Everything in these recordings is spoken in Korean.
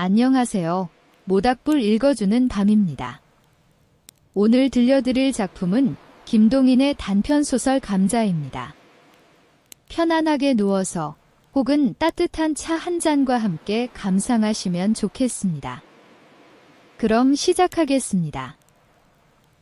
안녕하세요. 모닥불 읽어주는 밤입니다. 오늘 들려드릴 작품은 김동인의 단편소설 감자입니다. 편안하게 누워서 혹은 따뜻한 차 한 잔과 함께 감상하시면 좋겠습니다. 그럼 시작하겠습니다.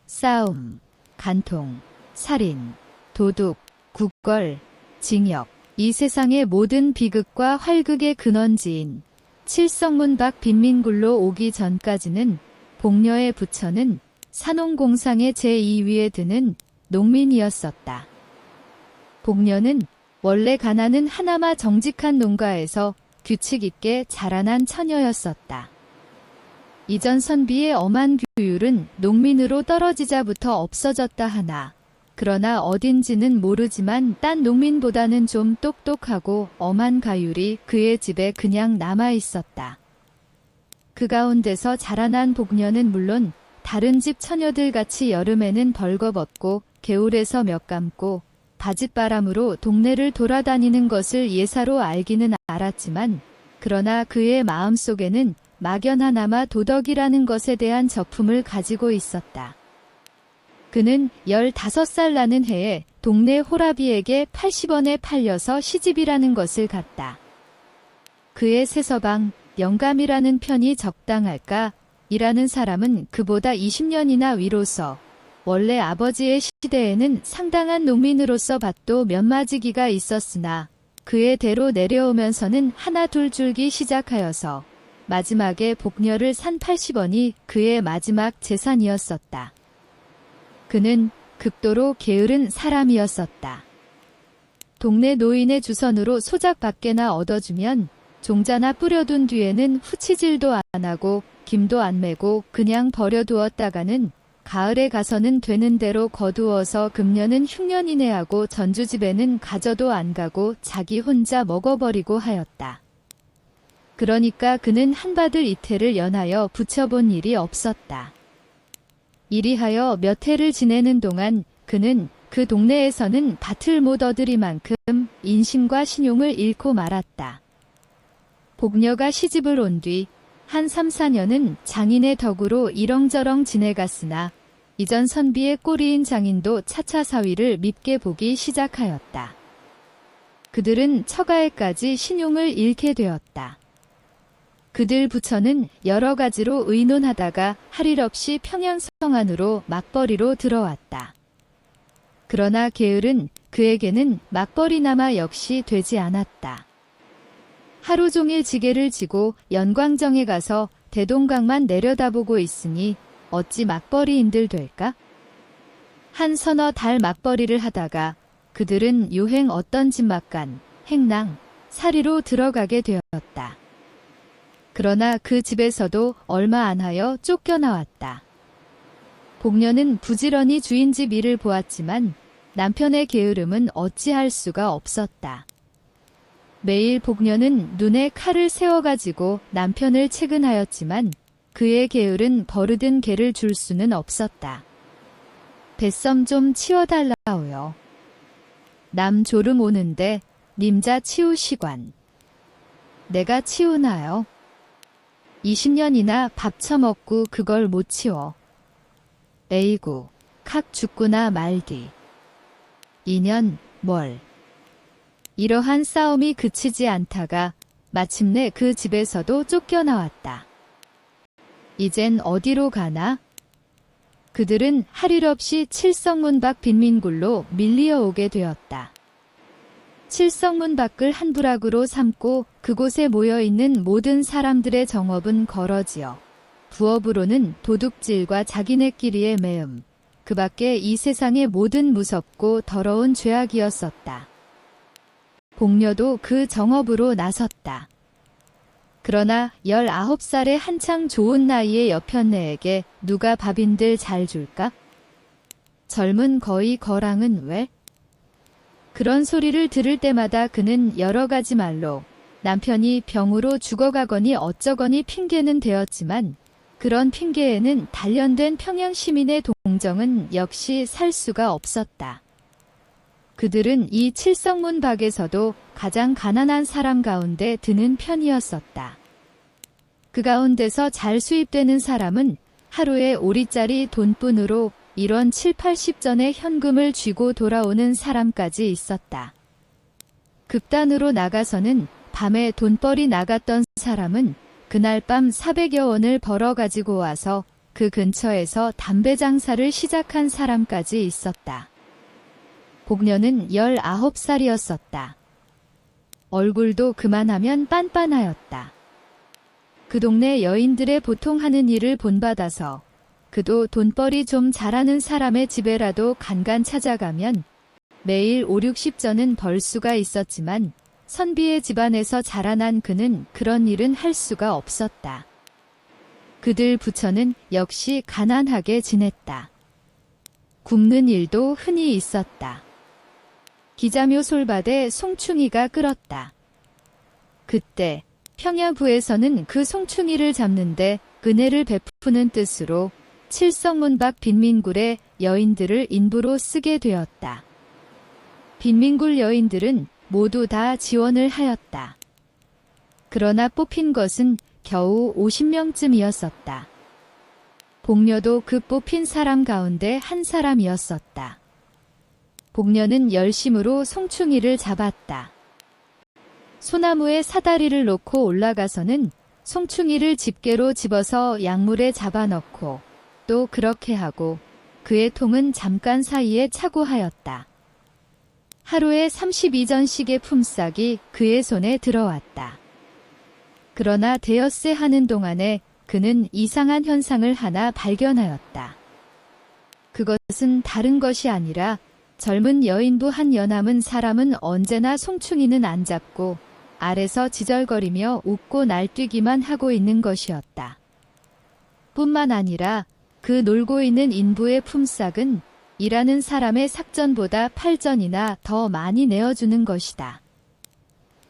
싸움, 간통, 살인, 도둑, 국걸, 징역, 이 세상의 모든 비극과 활극의 근원지인 칠성문 밖 빈민굴로 오기 전까지는 복녀의 부처는 산홍공상의 제2위에 드는 농민이었었다. 복녀는 원래 가나는 하나마 정직한 농가에서 규칙 있게 자라난 처녀였었다. 이전 선비의 엄한 규율은 농민으로 떨어지자부터 없어졌다 하나, 그러나 어딘지는 모르지만 딴 농민보다는 좀 똑똑하고 엄한 가율이 그의 집에 그냥 남아있었다. 그 가운데서 자라난 복녀는 물론 다른 집 처녀들 같이 여름에는 벌거벗고 겨울에서 몇 감고 바짓바람으로 동네를 돌아다니는 것을 예사로 알기는 알았지만 그러나 그의 마음속에는 막연하나마 도덕이라는 것에 대한 저품을 가지고 있었다. 그는 15살 나는 해에 동네 호라비에게 80원에 팔려서 시집이라는 것을 갔다. 그의 새서방 영감이라는 편이 적당할까? 이라는 사람은 그보다 20년이나 위로서 원래 아버지의 시대에는 상당한 농민으로서 밭도 몇 마지기가 있었으나 그의 대로 내려오면서는 하나 둘 줄기 시작하여서 마지막에 복녀를 산 80원이 그의 마지막 재산이었었다. 그는 극도로 게으른 사람이었었다. 동네 노인의 주선으로 소작 밖에나 얻어주면 종자나 뿌려둔 뒤에는 후치질도 안 하고 김도 안 매고 그냥 버려두었다가는 가을에 가서는 되는 대로 거두어서 금년은 흉년이네 하고 전주집에는 가져도 안 가고 자기 혼자 먹어버리고 하였다. 그러니까 그는 한바들 이태를 연하여 붙여본 일이 없었다. 이리하여 몇 해를 지내는 동안 그는 그 동네에서는 밭을 못 얻으리만큼 인심과 신용을 잃고 말았다. 복녀가 시집을 온 뒤 한 3, 4년은 장인의 덕으로 이렁저렁 지내갔으나 이전 선비의 꼬리인 장인도 차차 사위를 밉게 보기 시작하였다. 그들은 처가에까지 신용을 잃게 되었다. 그들 부처는 여러 가지로 의논하다가 할 일 없이 평양성 안으로 맞벌이로 들어왔다. 그러나 게으른 그에게는 맞벌이나마 역시 되지 않았다. 하루 종일 지게를 지고 연광정에 가서 대동강만 내려다보고 있으니 어찌 맞벌이인들 될까? 한 서너 달 맞벌이를 하다가 그들은 유행 어떤 집막간, 행랑, 사리로 들어가게 되었다. 그러나 그 집에서도 얼마 안 하여 쫓겨나왔다. 복녀는 부지런히 주인집 일을 보았지만 남편의 게으름은 어찌할 수가 없었다. 매일 복녀는 눈에 칼을 세워가지고 남편을 채근하였지만 그의 게으른 버르든 개를 줄 수는 없었다. 뱃섬 좀 치워달라오요. 남 졸음 오는데 님자 치우시관. 내가 치우나요? 20년이나 밥 처먹고 그걸 못 치워. 에이구, 칵 죽구나 말디. 2년, 뭘. 이러한 싸움이 그치지 않다가 마침내 그 집에서도 쫓겨나왔다. 이젠 어디로 가나? 그들은 할 일 없이 칠성문 밖 빈민굴로 밀리어 오게 되었다. 칠성문 밖을 한 부락으로 삼고 그곳에 모여있는 모든 사람들의 정업은 거러지어 부업으로는 도둑질과 자기네끼리의 매음, 그 밖에 이 세상의 모든 무섭고 더러운 죄악이었었다. 복녀도 그 정업으로 나섰다. 그러나 19살의 한창 좋은 나이의 여편네에게 누가 밥인들 잘 줄까? 젊은 거의 거랑은 왜? 그런 소리를 들을 때마다 그는 여러 가지 말로 남편이 병으로 죽어가거니 어쩌거니 핑계는 되었지만 그런 핑계에는 단련된 평양 시민의 동정은 역시 살 수가 없었다. 그들은 이 칠성문 밖에서도 가장 가난한 사람 가운데 드는 편이었었다. 그 가운데서 잘 수입되는 사람은 하루에 5리짜리 돈뿐으로 1원 7, 80전의 현금을 쥐고 돌아오는 사람까지 있었다. 극단으로 나가서는 밤에 돈벌이 나갔던 사람은 그날 밤 400여 원을 벌어 가지고 와서 그 근처에서 담배 장사를 시작한 사람까지 있었다. 복녀는 19살이었었다. 얼굴도 그만하면 빤빤하였다. 그 동네 여인들의 보통 하는 일을 본받아서 그도 돈벌이 좀 잘하는 사람의 집에라도 간간 찾아가면 매일 5, 60전은 벌 수가 있었지만 선비의 집안에서 자라난 그는 그런 일은 할 수가 없었다. 그들 부처는 역시 가난하게 지냈다. 굶는 일도 흔히 있었다. 기자묘 솔밭에 송충이가 끓었다. 그때 평야부에서는 그 송충이를 잡는데 은혜를 베푸는 뜻으로 칠성문 밖 빈민굴의 여인들을 인부로 쓰게 되었다. 빈민굴 여인들은 모두 다 지원을 하였다. 그러나 뽑힌 것은 겨우 50명쯤이었었다. 복녀도 그 뽑힌 사람 가운데 한 사람이었었다. 복녀는 열심으로 송충이를 잡았다. 소나무에 사다리를 놓고 올라가서는 송충이를 집게로 집어서 약물에 잡아넣고 또 그렇게 하고 그의 통은 잠깐 사이에 차고 하였다. 하루에 32전씩의 품삯이 그의 손에 들어왔다. 그러나 대엿새 하는 동안에 그는 이상한 현상을 하나 발견하였다. 그것은 다른 것이 아니라 젊은 여인부 한 연함은 사람은 언제나 송충이는 안 잡고 아래서 지절거리며 웃고 날뛰기만 하고 있는 것이었다. 뿐만 아니라 그 놀고 있는 인부의 품삯은 일하는 사람의 삭전보다 8전이나 더 많이 내어주는 것이다.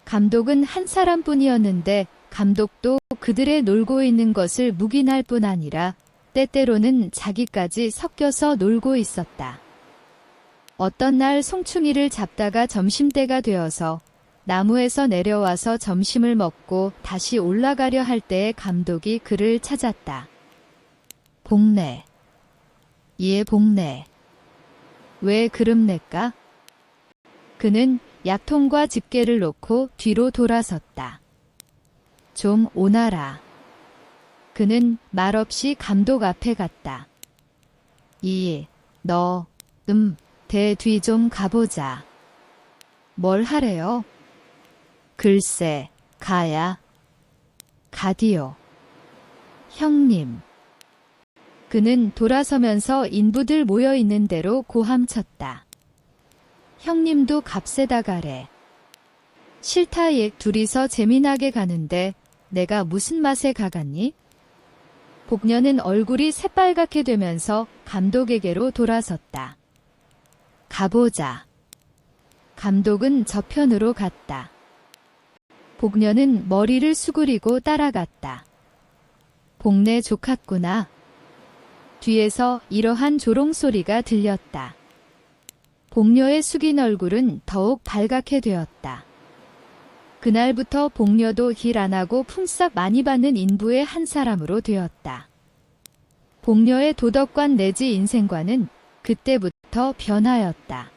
감독은 한 사람뿐이었는데 감독도 그들의 놀고 있는 것을 묵인할 뿐 아니라 때때로는 자기까지 섞여서 놀고 있었다. 어떤 날 송충이를 잡다가 점심때가 되어서 나무에서 내려와서 점심을 먹고 다시 올라가려 할 때에 감독이 그를 찾았다. 복내. 예, 복내. 왜 그름낼까? 그는 약통과 집게를 놓고 뒤로 돌아섰다. 좀 오나라. 그는 말없이 감독 앞에 갔다. 너, 대 뒤 좀 가보자. 뭘 하래요? 글쎄, 가야. 가디오. 형님. 그는 돌아서면서 인부들 모여있는 대로 고함쳤다. 형님도 값세다 가래. 싫다 예 둘이서 재미나게 가는데 내가 무슨 맛에 가갔니? 복녀는 얼굴이 새빨갛게 되면서 감독에게로 돌아섰다. 가보자. 감독은 저편으로 갔다. 복녀는 머리를 수그리고 따라갔다. 복내 족았구나. 뒤에서 이러한 조롱소리가 들렸다. 복녀의 숙인 얼굴은 더욱 발갛게 되었다. 그날부터 복녀도 일 안 하고 품삯 많이 받는 인부의 한 사람으로 되었다. 복녀의 도덕관 내지 인생관은 그때부터 변하였다.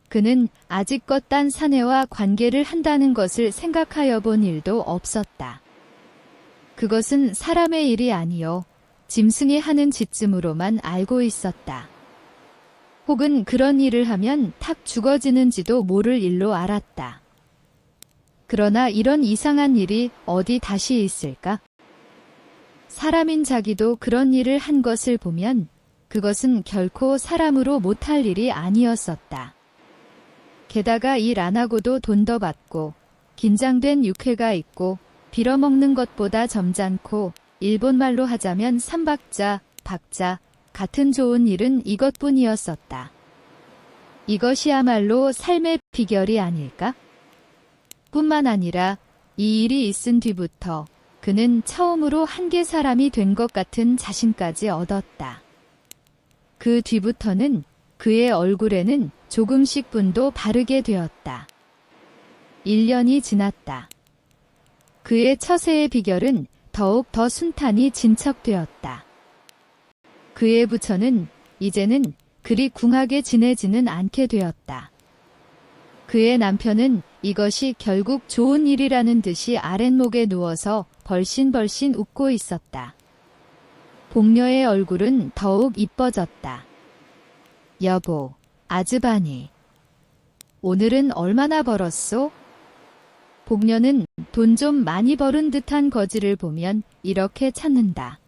그는 아직껏 딴 사내와 관계를 한다는 것을 생각하여 본 일도 없었다. 그것은 사람의 일이 아니요 짐승이 하는 짓쯤으로만 알고 있었다. 혹은 그런 일을 하면 탁 죽어지는지도 모를 일로 알았다. 그러나 이런 이상한 일이 어디 다시 있을까? 사람인 자기도 그런 일을 한 것을 보면 그것은 결코 사람으로 못할 일이 아니었었다. 게다가 일 안 하고도 돈 더 받고 긴장된 육회가 있고 빌어먹는 것보다 점잖고 일본말로 하자면 삼박자, 박자 같은 좋은 일은 이것뿐이었었다. 이것이야말로 삶의 비결이 아닐까? 뿐만 아니라 이 일이 있은 뒤부터 그는 처음으로 한계 사람이 된 것 같은 자신까지 얻었다. 그 뒤부터는 그의 얼굴에는 조금씩 분도 바르게 되었다. 1년이 지났다. 그의 처세의 비결은 더욱 더 순탄히 진척되었다. 그의 부처는 이제는 그리 궁하게 지내지는 않게 되었다. 그의 남편은 이것이 결국 좋은 일이라는 듯이 아랫목에 누워서 벌신벌신 웃고 있었다. 복녀의 얼굴은 더욱 이뻐졌다. 여보, 아즈바니. 오늘은 얼마나 벌었소? 복녀는 돈 좀 많이 벌은 듯한 거지를 보면 이렇게 찾는다.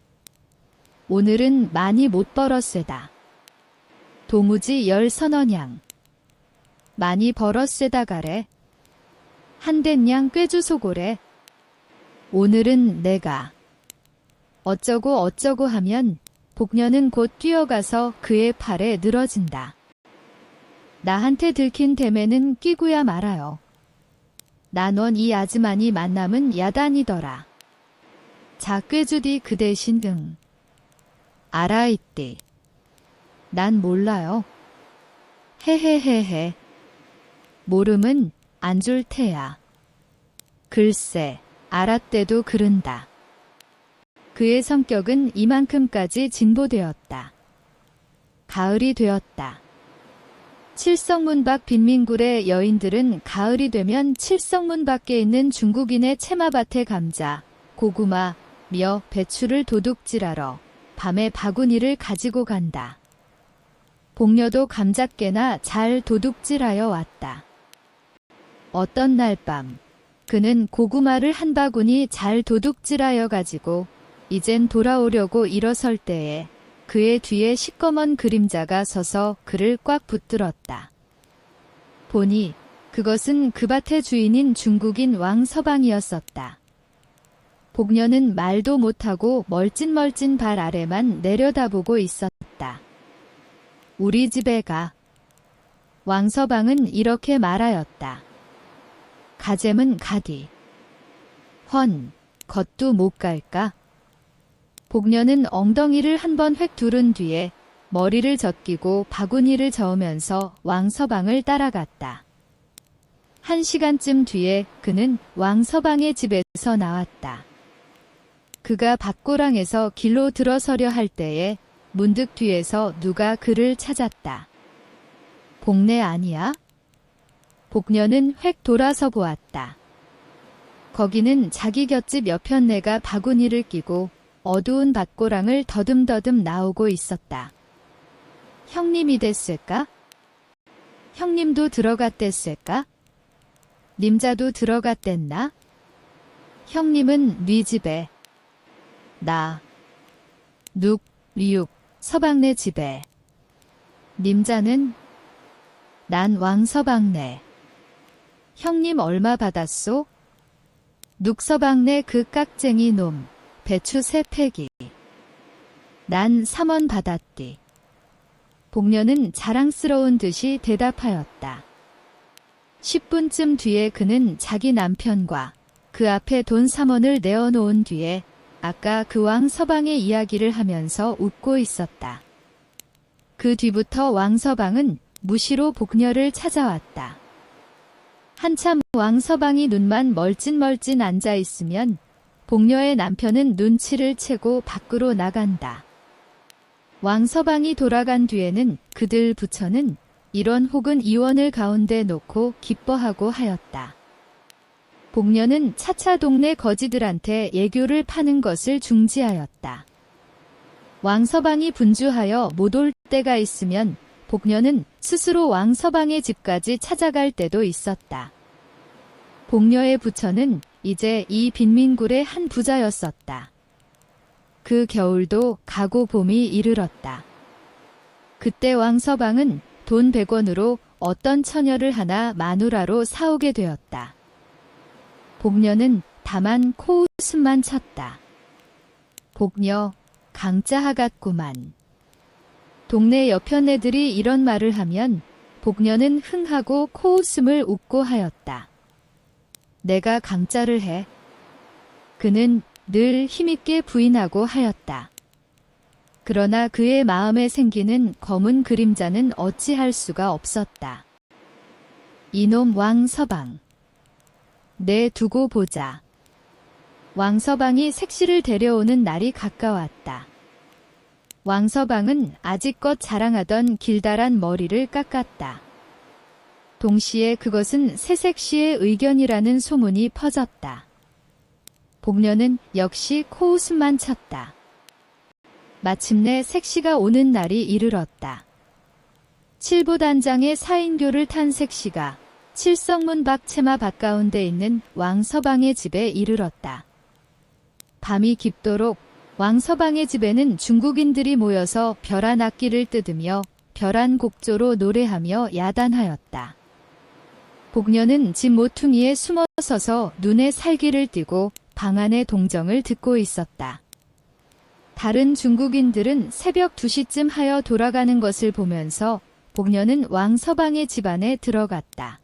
오늘은 많이 못 벌었세다. 도무지 10서너냥. 많이 벌었세다 가래. 한댓냥 꾀주소고래. 오늘은 내가. 어쩌고 어쩌고 하면 복녀는 곧 뛰어가서 그의 팔에 늘어진다. 나한테 들킨 댐에는 끼고야 말아요. 나 넌 이 아즈마니 만남은 야단이더라. 자 꾀주디 그 대신 응. 알아있디. 난 몰라요. 헤헤헤헤. 모름은 안 줄 테야. 글쎄, 알았대도 그른다. 그의 성격은 이만큼까지 진보되었다. 가을이 되었다. 칠성문 밖 빈민굴의 여인들은 가을이 되면 칠성문 밖에 있는 중국인의 채마밭에 감자, 고구마, 며, 배추를 도둑질하러 밤에 바구니를 가지고 간다. 복녀도 감잣개나 잘 도둑질하여 왔다. 어떤 날 밤 그는 고구마를 한 바구니 잘 도둑질하여 가지고 이젠 돌아오려고 일어설 때에 그의 뒤에 시꺼먼 그림자가 서서 그를 꽉 붙들었다. 보니 그것은 그 밭의 주인인 중국인 왕서방이었었다. 복녀는 말도 못하고 멀찐멀찐 발 아래만 내려다보고 있었다. 우리 집에 가. 왕서방은 이렇게 말하였다. 가잼은 가디. 헌, 겉도 못 갈까? 복녀는 엉덩이를 한번 획 두른 뒤에 머리를 젖기고 바구니를 저으면서 왕서방을 따라갔다. 1시간쯤 뒤에 그는 왕서방의 집에서 나왔다. 그가 밭고랑에서 길로 들어서려 할 때에 문득 뒤에서 누가 그를 찾았다. 복내 아니야? 복녀는 획 돌아서 보았다. 거기는 자기 곁집 여편네가 바구니를 끼고 어두운 밭고랑을 더듬더듬 나오고 있었다. 형님이 됐을까? 형님도 들어갔댔을까? 님자도 들어갔댔나? 형님은 네 집에. 나. 눅, 리육, 서방네 집에. 님자는? 난 왕서방네. 형님 얼마 받았소? 눅서방네 그 깍쟁이 놈. 배추 3팩이. 난 3원 받았디. 복녀는 자랑스러운 듯이 대답하였다. 10분쯤 뒤에 그는 자기 남편과 그 앞에 돈 3원을 내어놓은 뒤에 아까 그 왕서방의 이야기를 하면서 웃고 있었다. 그 뒤부터 왕서방은 무시로 복녀를 찾아왔다. 한참 왕서방이 눈만 멀찐멀찐 앉아있으면 복녀의 남편은 눈치를 채고 밖으로 나간다. 왕서방이 돌아간 뒤에는 그들 부처는 1원 혹은 2원을 가운데 놓고 기뻐하고 하였다. 복녀는 차차 동네 거지들한테 애교를 파는 것을 중지하였다. 왕서방이 분주하여 못 올 때가 있으면 복녀는 스스로 왕서방의 집까지 찾아갈 때도 있었다. 복녀의 부처는 이제 이 빈민굴의 한 부자였었다. 그 겨울도 가고 봄이 이르렀다. 그때 왕서방은 돈 100원으로 어떤 처녀를 하나 마누라로 사오게 되었다. 복녀는 다만 코웃음만 쳤다. 복녀, 강짜하 같구만. 동네 여편네들이 이런 말을 하면 복녀는 흥하고 코웃음을 웃고 하였다. 내가 강짜를 해. 그는 늘 힘있게 부인하고 하였다. 그러나 그의 마음에 생기는 검은 그림자는 어찌할 수가 없었다. 이놈 왕서방. 내 두고 보자. 왕서방이 색시를 데려오는 날이 가까웠다. 왕서방은 아직껏 자랑하던 길다란 머리를 깎았다. 동시에 그것은 새색시의 의견이라는 소문이 퍼졌다. 복녀는 역시 코웃음만 쳤다. 마침내 색시가 오는 날이 이르렀다. 칠보단장의 사인교를 탄 색시가 칠성문 밖 채마 밖가운데 있는 왕서방의 집에 이르렀다. 밤이 깊도록 왕서방의 집에는 중국인들이 모여서 별안 악기를 뜯으며 별안 곡조로 노래하며 야단하였다. 복녀는 집 모퉁이에 숨어 서서 눈에 살기를 띠고 방 안의 동정을 듣고 있었다. 다른 중국인들은 새벽 2시쯤 하여 돌아가는 것을 보면서 복녀는 왕서방의 집 안에 들어갔다.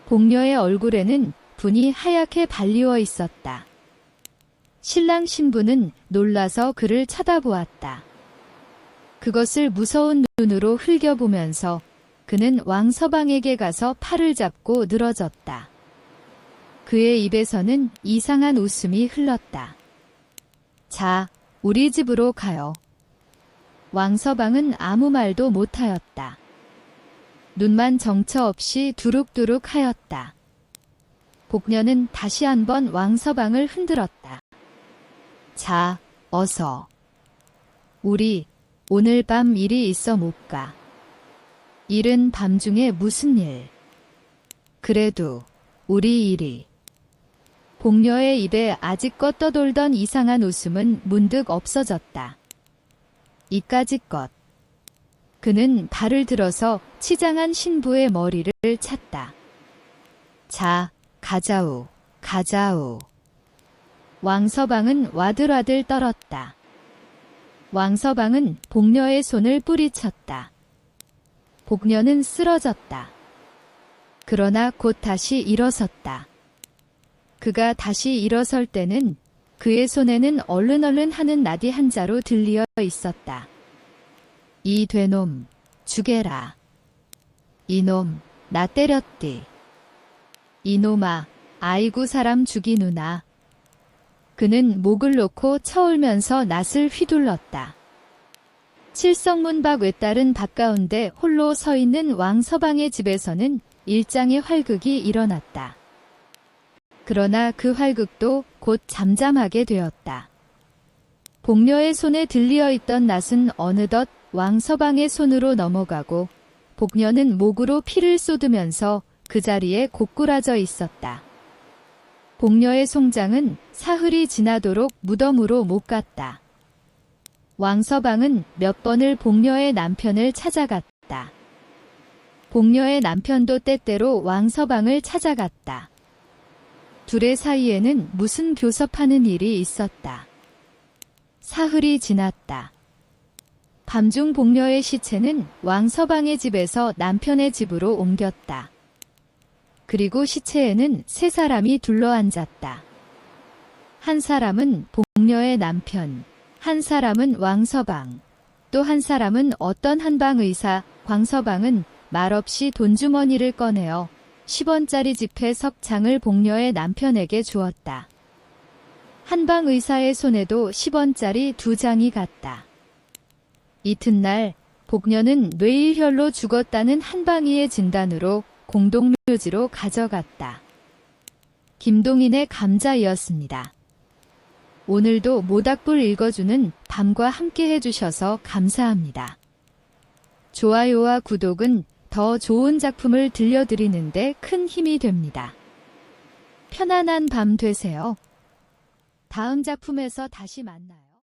복녀의 얼굴에는 분이 하얗게 발리워 있었다. 신랑 신부는 놀라서 그를 쳐다보았다. 그것을 무서운 눈으로 흘겨보면서 그는 왕서방에게 가서 팔을 잡고 늘어졌다. 그의 입에서는 이상한 웃음이 흘렀다. 자, 우리 집으로 가요. 왕서방은 아무 말도 못하였다. 눈만 정처 없이 두룩두룩 하였다. 복녀는 다시 한번 왕서방을 흔들었다. 자, 어서. 우리 오늘 밤 일이 있어 못 가. 이른 밤중에 무슨 일? 그래도 우리 일이. 복녀의 입에 아직껏 떠돌던 이상한 웃음은 문득 없어졌다. 이까짓 것. 그는 발을 들어서 치장한 신부의 머리를 찼다. 자, 가자우, 가자우. 왕서방은 와들와들 떨었다. 왕서방은 복녀의 손을 뿌리쳤다. 복녀는 쓰러졌다. 그러나 곧 다시 일어섰다. 그가 다시 일어설 때는 그의 손에는 얼른얼른 하는 나디 한자로 들리어 있었다. 이 되놈, 죽여라. 이놈, 나 때렸디. 이놈아, 아이고 사람 죽이누나. 그는 목을 놓고 쳐울면서 낫을 휘둘렀다. 칠성문 밖 외따른 밖가운데 홀로 서 있는 왕서방의 집에서는 일장의 활극이 일어났다. 그러나 그 활극도 곧 잠잠하게 되었다. 복녀의 손에 들리어 있던 낫은 어느덧 왕서방의 손으로 넘어가고 복녀는 목으로 피를 쏟으면서 그 자리에 고꾸라져 있었다. 복녀의 송장은 사흘이 지나도록 무덤으로 못 갔다. 왕서방은 몇 번을 복녀의 남편을 찾아갔다. 복녀의 남편도 때때로 왕서방을 찾아갔다. 둘의 사이에는 무슨 교섭하는 일이 있었다. 사흘이 지났다. 밤중 복녀의 시체는 왕서방의 집에서 남편의 집으로 옮겼다. 그리고 시체에는 세 사람이 둘러앉았다. 한 사람은 복녀의 남편, 한 사람은 왕서방, 또 한 사람은 어떤 한방의사. 광서방은 말없이 돈주머니를 꺼내어 10원짜리 지폐 석장을 복녀의 남편에게 주었다. 한방의사의 손에도 10원짜리 2장이 갔다. 이튿날 복녀는 뇌일혈로 죽었다는 한방이의 진단으로 공동묘지로 가져갔다. 김동인의 감자이었습니다. 오늘도 모닥불 읽어주는 밤과 함께 해주셔서 감사합니다. 좋아요와 구독은 더 좋은 작품을 들려드리는데 큰 힘이 됩니다. 편안한 밤 되세요. 다음 작품에서 다시 만나요.